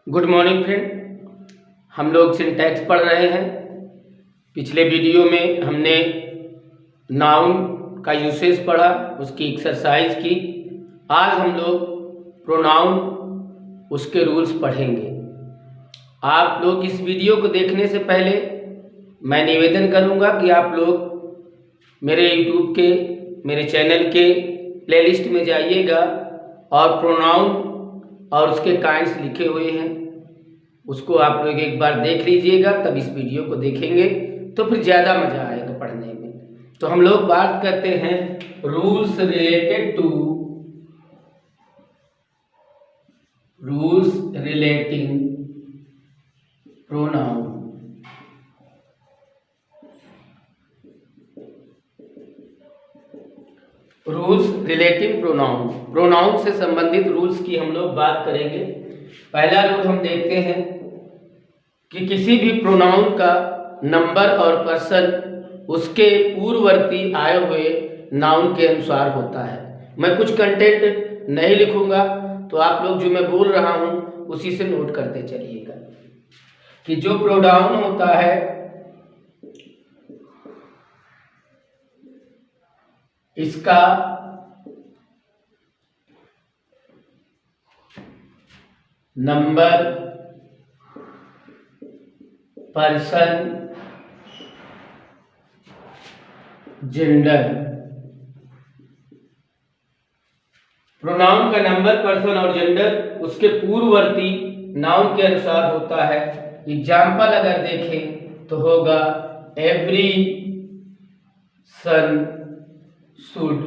Good morning friend. हम लोग syntax पढ़ रहे हैं। पिछले वीडियो में हमने नाउन का यूसेज पढ़ा, उसकी एक्सरसाइज की। आज हम लोग प्रोनाउन, उसके रूल्स पढ़ेंगे। आप लोग इस वीडियो को देखने से पहले मैं निवेदन करूंगा कि आप लोग मेरे यूट्यूब के, मेरे चैनल के प्लेलिस्ट में जाइएगा और प्रोनाउन और उसके काइंड्स लिखे हुए हैं, उसको आप लोग एक बार देख लीजिएगा। तब इस वीडियो को देखेंगे तो फिर ज़्यादा मज़ा आएगा पढ़ने में। तो हम लोग बात करते हैं rules related to, rules relating pronoun. Rules relating pronoun, pronoun से संबंधित रूल्स की हम लोग बात करेंगे। पहला रूल हम देखते हैं कि किसी भी प्रोनाउन का नंबर और पर्सन उसके पूर्ववर्ती आए हुए नाउन के अनुसार होता है। मैं कुछ कंटेंट नहीं लिखूंगा, तो आप लोग जो मैं बोल रहा हूं उसी से नोट करते चलिएगा कि जो प्रोनाउन होता है इसका नंबर, पर्सन, जेंडर। प्रोनाउन का नंबर, पर्सन और जेंडर उसके पूर्ववर्ती नाउन के अनुसार होता है। एग्जाम्पल अगर देखें तो होगा every son should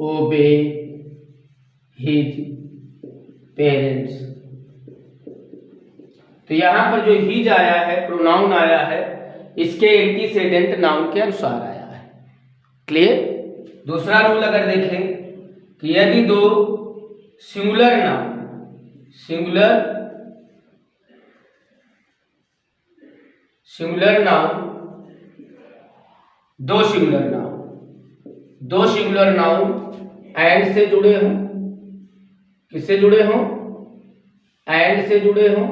obey his parents. तो यहां पर जो हिज आया है, प्रोनाउन आया है, इसके एंटीसेडेंट नाउन के अनुसार आया है। क्लियर। दूसरा रूल अगर देखें कि यदि दो सिंगुलर नाउन, सिंगुलर नाउन, दो सिंगुलर नाउन एंड से जुड़े हों, किससे जुड़े हों? एंड से जुड़े हों,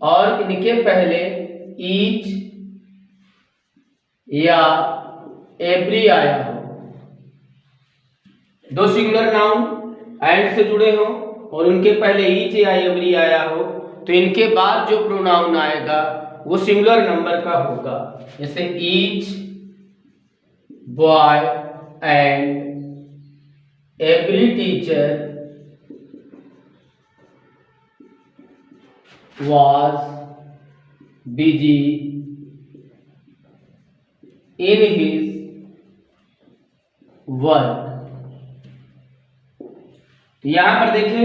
और इनके पहले ईच या एवरी आया हो। दो सिंगुलर नाउन एंड से जुड़े हों और उनके पहले ईच या एवरी आया हो, तो इनके बाद जो प्रोनाउन आएगा वो सिंगुलर नंबर का होगा। जैसे each boy and every teacher was busy in his work। तो यहां पर देखें,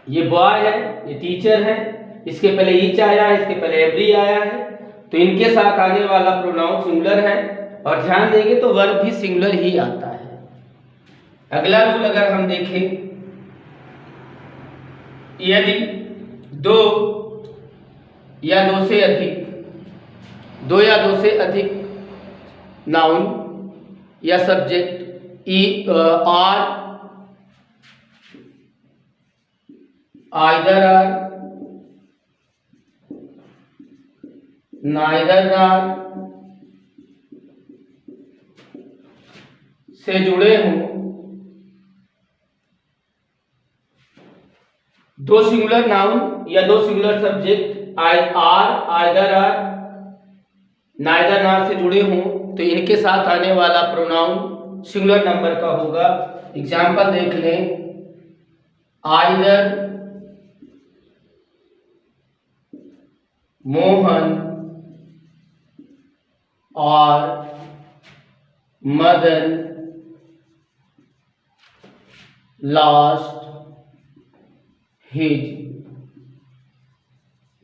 ये बॉय है, ये टीचर है, इसके पहले ईच आया है, इसके पहले एवरी आया है, तो इनके साथ आने वाला प्रोनाउन सिंगुलर है। और ध्यान देंगे तो वर्ब भी सिंगुलर ही आता है। अगला रूल अगर हम देखें, यदि दो या दो से अधिक नाउन या subject or, either or, neither or से जुड़े हों, दो सिंगुलर नाउन या दो singular subject or, either or, neither or से जुड़े हों, तो इनके साथ आने वाला प्रोनाउन सिंगुलर नंबर का होगा। एग्जाम्पल देख लें, आइदर मोहन और मदन लॉस्ट हिज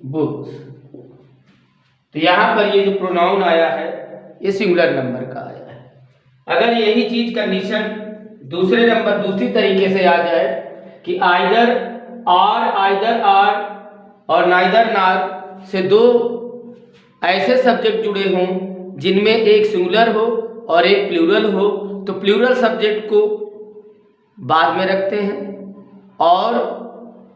बुक्स। तो यहां पर ये जो प्रोनाउन आया है ये सिंगुलर नंबर का आया है। अगर यही चीज कंडीशन दूसरे नंबर, दूसरी तरीके से आ जाए कि आइदर आर और नाइदर नार से दो ऐसे सब्जेक्ट जुड़े हों जिनमें एक सिंगुलर हो और एक प्लूरल हो, तो प्लूरल सब्जेक्ट को बाद में रखते हैं और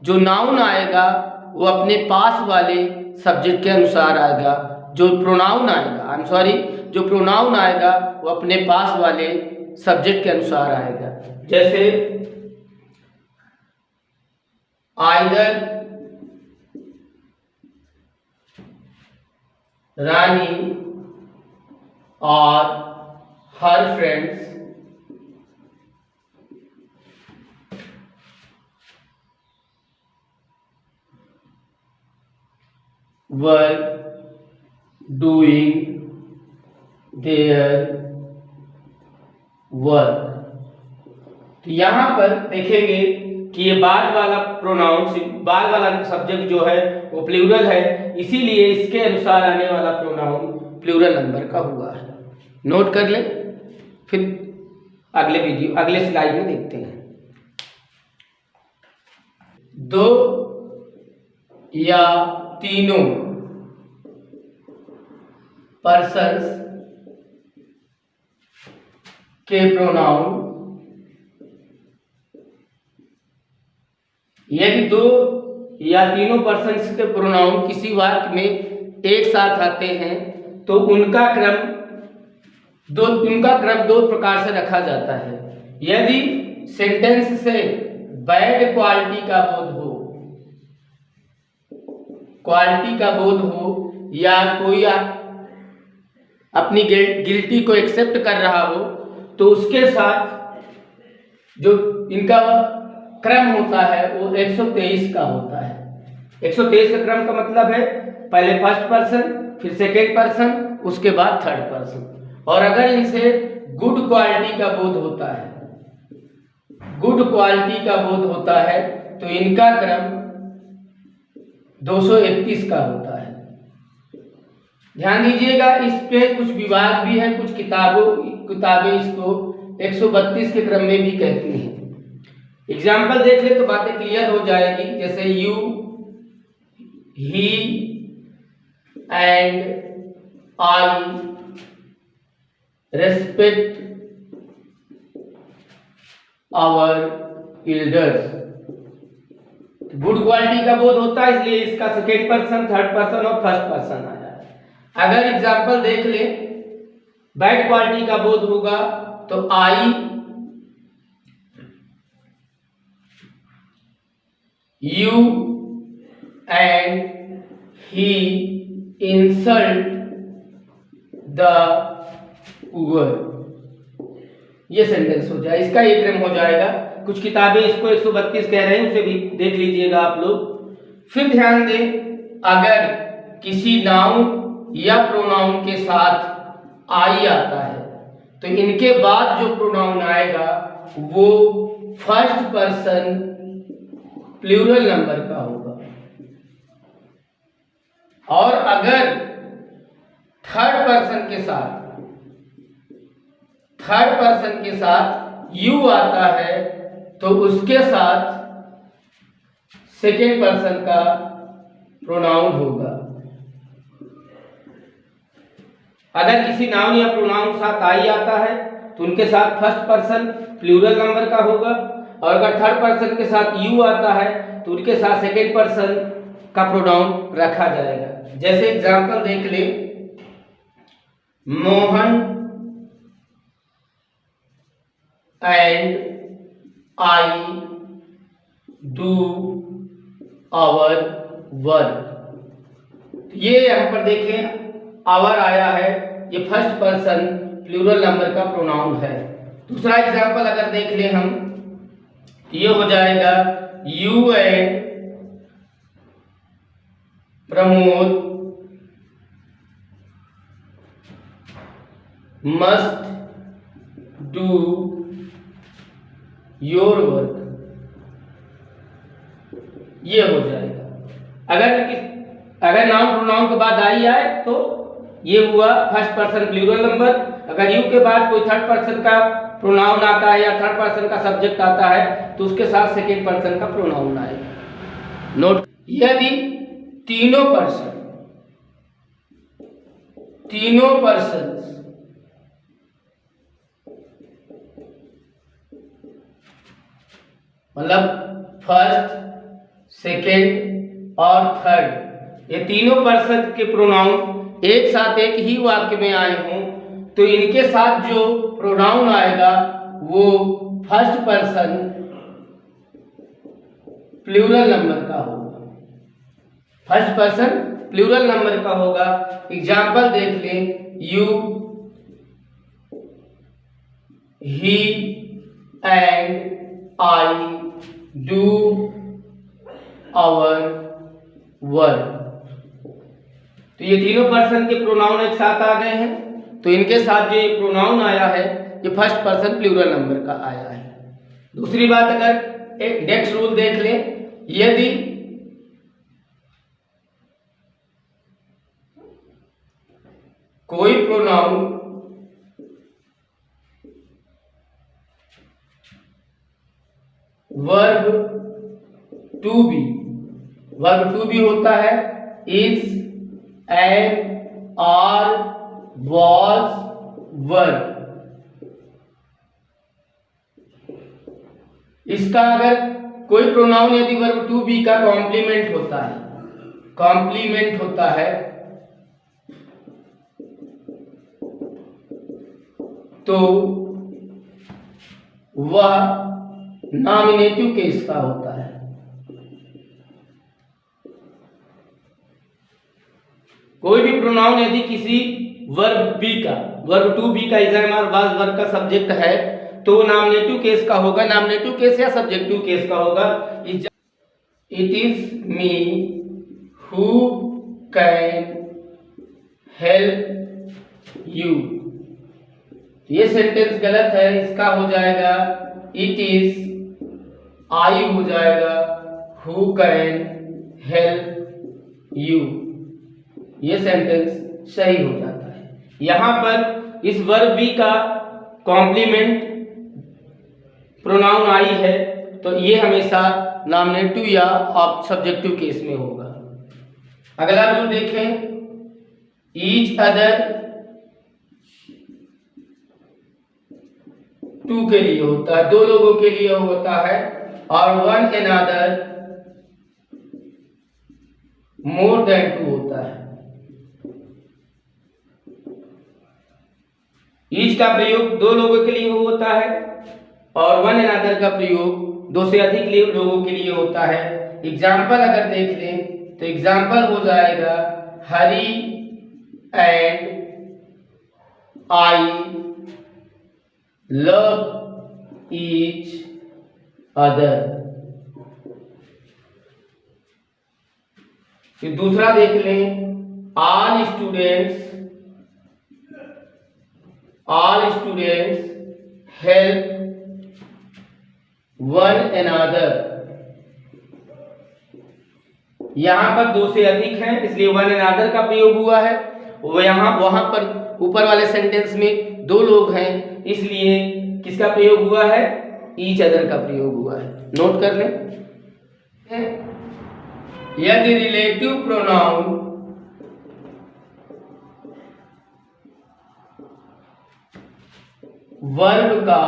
जो नाउन आएगा वो अपने पास वाले सब्जेक्ट के अनुसार आएगा। जो प्रोनाउन आएगा, आई एम सॉरी, जो प्रोनाउन आएगा वो अपने पास वाले सब्जेक्ट के अनुसार आएगा। जैसे आइदर रानी और हर friends were doing their work। तो यहां पर देखेंगे कि ये बाद वाला प्रोनाउन, बाद वाला सब्जेक्ट जो है वो प्लूरल है, इसीलिए इसके अनुसार आने वाला प्रोनाउन प्लूरल नंबर का हुआ है। नोट कर ले, फिर अगले स्लाइड में देखते हैं। दो या तीनों पर्सन्स के प्रोनाउन, यदि दो या तीनों पर्सन्स के प्रोनाउन किसी वाक्य में एक साथ आते हैं तो उनका क्रम दो प्रकार से रखा जाता है। यदि सेंटेंस से बैड क्वालिटी का बोध हो, या कोई अपनी गिल्टी को एक्सेप्ट कर रहा हो, तो उसके साथ जो इनका क्रम होता है वो 123 का होता है। 123 का क्रम का मतलब है पहले फर्स्ट पर्सन, फिर सेकेंड पर्सन, उसके बाद थर्ड पर्सन। और अगर इनसे गुड क्वालिटी का बोध होता है तो इनका क्रम 231 का होता है। ध्यान दीजिएगा, इस पे कुछ विवाद भी है, कुछ किताबें इसको 132 के क्रम में भी कहती हैं। एग्जाम्पल देख ले तो बातें क्लियर हो जाएगी। जैसे you, he and I respect our elders. Good quality का बोध होता है, इसलिए इसका सेकेंड पर्सन, थर्ड पर्सन और फर्स्ट पर्सन आया है। अगर एग्जाम्पल देख ले, बैड क्वालिटी का बोध होगा तो आई, you and he insult the poor। ये सेंटेंस हो जाए, इसका ये क्रम हो जाएगा। कुछ किताबें इसको 132 कह रहे हैं, उसे भी देख लीजिएगा आप लोग। फिर ध्यान दें, अगर किसी नाउन या प्रोनाउन के साथ आई आता है तो इनके बाद जो प्रोनाउन आएगा वो फर्स्ट पर्सन प्लूरल नंबर का होगा। और अगर थर्ड पर्सन के साथ यू आता है तो उसके साथ सेकेंड पर्सन का प्रोनाउन होगा। अगर किसी नाउन या प्रोनाउन के साथ आई आता है तो उनके साथ फर्स्ट पर्सन प्लूरल नंबर का होगा, और अगर थर्ड पर्सन के साथ यू आता है तो उनके साथ सेकेंड पर्सन का प्रोनाउन रखा जाएगा। जैसे एग्जांपल देख ले, Mohan and I do our work. ये यहां पर देखें, आवर आया है, ये फर्स्ट पर्सन प्लूरल नंबर का प्रोनाउन है। दूसरा एग्जांपल अगर देख ले हम, ये हो जाएगा you and Pramod must do your work. ये हो जाएगा। अगर नाउन प्रोनाउन के बाद आई आए तो ये हुआ फर्स्ट पर्सन प्लूरल नंबर। अगर यू के बाद कोई थर्ड पर्सन का प्रोनाउन आता है या थर्ड पर्सन का सब्जेक्ट आता है तो उसके साथ सेकेंड पर्सन का प्रोनाउन आएगा। नोट, यदि तीनों पर्सन मतलब फर्स्ट, सेकेंड और थर्ड, ये तीनों पर्सन के प्रोनाउन एक साथ एक ही वाक्य में आए हों तो इनके साथ जो प्रोनाउन आएगा वो फर्स्ट पर्सन प्लूरल नंबर का होगा। फर्स्ट पर्सन प्लूरल नंबर का होगा। एग्जाम्पल देख लें, you, he and I do our work. तो ये तीनों पर्सन के प्रोनाउन एक साथ आ गए हैं, तो इनके साथ जो ये प्रोनाउन आया है ये फर्स्ट पर्सन प्लूरल नंबर का आया है। दूसरी बात, अगर एक नेक्स्ट रूल देख लें, यदि कोई प्रोनाउन वर्ब टू बी होता है, इज, एम, आर, वॉज, वर, इसका अगर कोई प्रोनाउन यदि वर्ब टू बी का कॉम्प्लीमेंट होता है तो वह नॉमिनेटिव केस का होता है। कोई भी प्रोनाउन यदि किसी वर्ब टू बी का, is, am, are, was, verb का सब्जेक्ट है तो वो नॉमिनेटिव केस का होगा। नॉमिनेटिव केस या सब्जेक्टिव केस का होगा। It is me who can help you, ये सेंटेंस गलत है, इसका हो जाएगा इट इज आई हो जाएगा हु कैन हेल्प यू, ये सेंटेंस सही हो जाता है। यहां पर इस वर्ब बी का कॉम्प्लीमेंट प्रोनाउन आई है तो ये हमेशा नॉमिनेटिव या सब्जेक्टिव केस में होगा। अगला रूल देखें, ईच अदर टू के लिए होता है, दो लोगों के लिए होता है, और one another more than two होता है। ईच का प्रयोग दो लोगों के लिए होता है और वन अनदर का प्रयोग दो से अधिक लोगों के लिए होता है। एग्जाम्पल अगर देख लें तो एग्जाम्पल हो जाएगा Hari and I love each other. फिर दूसरा देख लें, all students help one another. यहां पर दो से अधिक हैं इसलिए वन अनदर का प्रयोग हुआ है। वहां पर ऊपर वाले सेंटेंस में दो लोग हैं इसलिए किसका प्रयोग हुआ है, ईच अदर का प्रयोग हुआ है। नोट कर लें, यदि रिलेटिव प्रोनाउन वर्ब का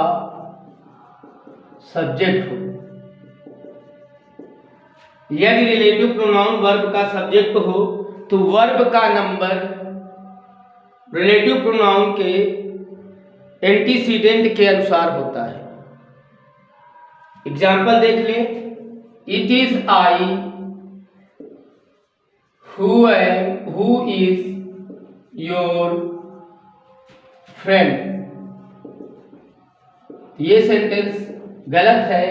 सब्जेक्ट हो, यदि रिलेटिव प्रोनाउन वर्ब का सब्जेक्ट हो तो वर्ब का नंबर रिलेटिव प्रोनाउन के एंटीसीडेंट के अनुसार होता है। एग्जाम्पल देख लें, it is I who is your friend. ये सेंटेंस गलत है।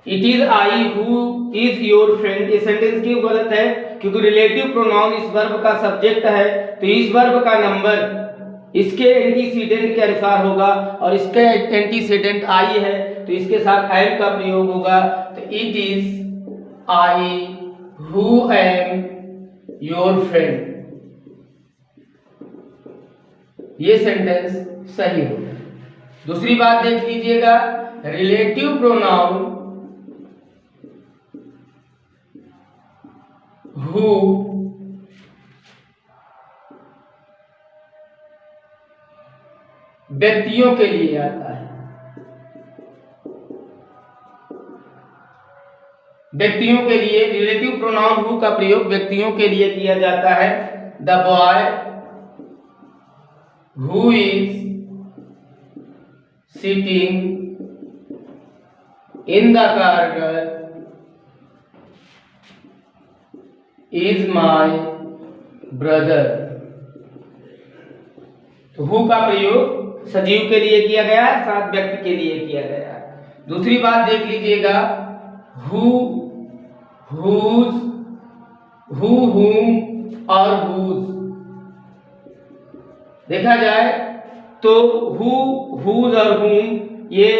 It is I who is your friend, ये सेंटेंस क्यों गलत है, क्योंकि रिलेटिव प्रोनाउन इस वर्ब का सब्जेक्ट है तो इस वर्ब का नंबर इसके एंटीसीडेंट के अनुसार होगा और इसके एंटीसीडेंट आई है तो इसके साथ एम का प्रयोग होगा। तो it is I who am your friend, ये सेंटेंस सही होगा। दूसरी बात देख लीजिएगा, रिलेटिव प्रोनाउन हु व्यक्तियों के लिए आता है। व्यक्तियों के लिए रिलेटिव प्रोनाउन हु का प्रयोग व्यक्तियों के लिए किया जाता है। The boy who is sitting in the corner is my brother. तो हु का प्रयोग सजीव के लिए किया गया है, साथ व्यक्ति के लिए किया गया है। दूसरी बात देख लीजिएगा, हु, हुज, हु, हुम और हुज। देखा जाए तो हु, हुज और हुम, ये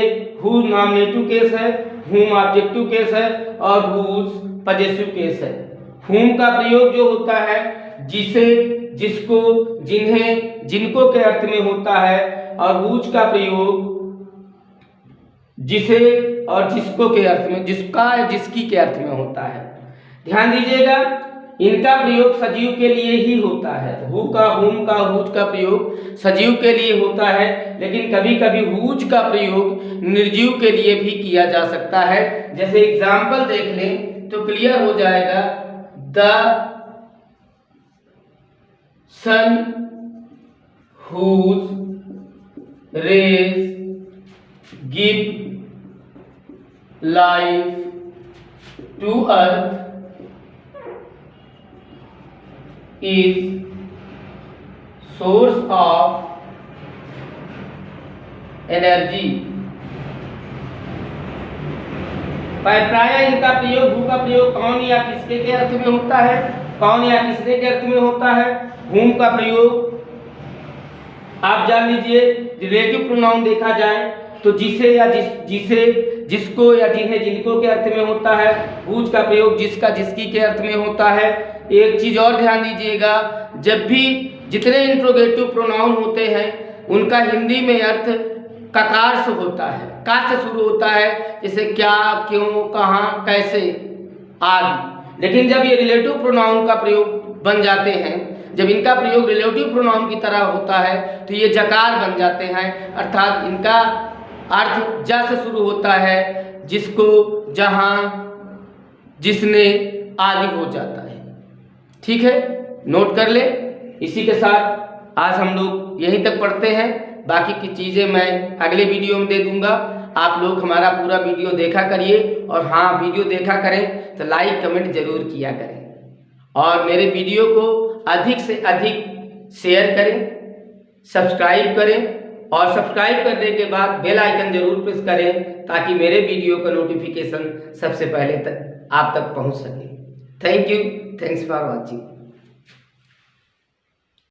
हु नॉमिनेटिव केस है, हुम ऑब्जेक्टिव केस है और हुज पजेसिव केस है। हुम का प्रयोग जो होता है जिसे, जिसको, जिन्हें, जिनको के अर्थ में होता है, और हुज का प्रयोग जिसे और जिसको के अर्थ में, जिसका या जिसकी के अर्थ में होता है। ध्यान दीजिएगा, इनका प्रयोग सजीव के लिए ही होता है। हु का, हुम का, हुज का प्रयोग सजीव के लिए होता है, लेकिन कभी कभी हुज का प्रयोग निर्जीव के लिए भी किया जा सकता है। जैसे एग्जाम्पल देख लें तो क्लियर हो जाएगा। The sun whose rays give life to earth is source of energy। प्राय इनका प्रयोग, हु का प्रयोग कौन या किसके के अर्थ में होता है, कौन या किसके के अर्थ में होता है। हुम का प्रयोग आप जान लीजिए, रिलेटिव प्रोनाउन देखा जाए तो जिसे या जिसे, जिसको या जिन्हें, जिनको के अर्थ में होता है। हुज का प्रयोग जिसका, जिसकी के अर्थ में होता है। एक चीज और ध्यान दीजिएगा, जब भी जितने इंट्रोगेटिव प्रोनाउन होते हैं उनका हिंदी में अर्थ ककार से होता है, का से शुरू होता है, जैसे क्या, क्यों, कहाँ, कैसे आदि। लेकिन जब ये रिलेटिव प्रोनाउन का प्रयोग बन जाते हैं, जब इनका प्रयोग रिलेटिव प्रोनाउन की तरह होता है तो ये जकार बन जाते हैं, अर्थात इनका अर्थ ज से शुरू होता है, जिसको, जहाँ, जिसने आदि हो जाता है। ठीक है, नोट कर ले। इसी के साथ आज हम लोग यहीं तक पढ़ते हैं, बाकी की चीज़ें मैं अगले वीडियो में दे दूंगा। आप लोग हमारा पूरा वीडियो देखा करिए, और हाँ, वीडियो देखा करें तो लाइक कमेंट जरूर किया करें, और मेरे वीडियो को अधिक से अधिक शेयर करें, सब्सक्राइब करें, और सब्सक्राइब करने के बाद बेल आइकन जरूर प्रेस करें ताकि मेरे वीडियो का नोटिफिकेशन सबसे पहले तक आप तक पहुंच सके। Thank you, thanks for watching.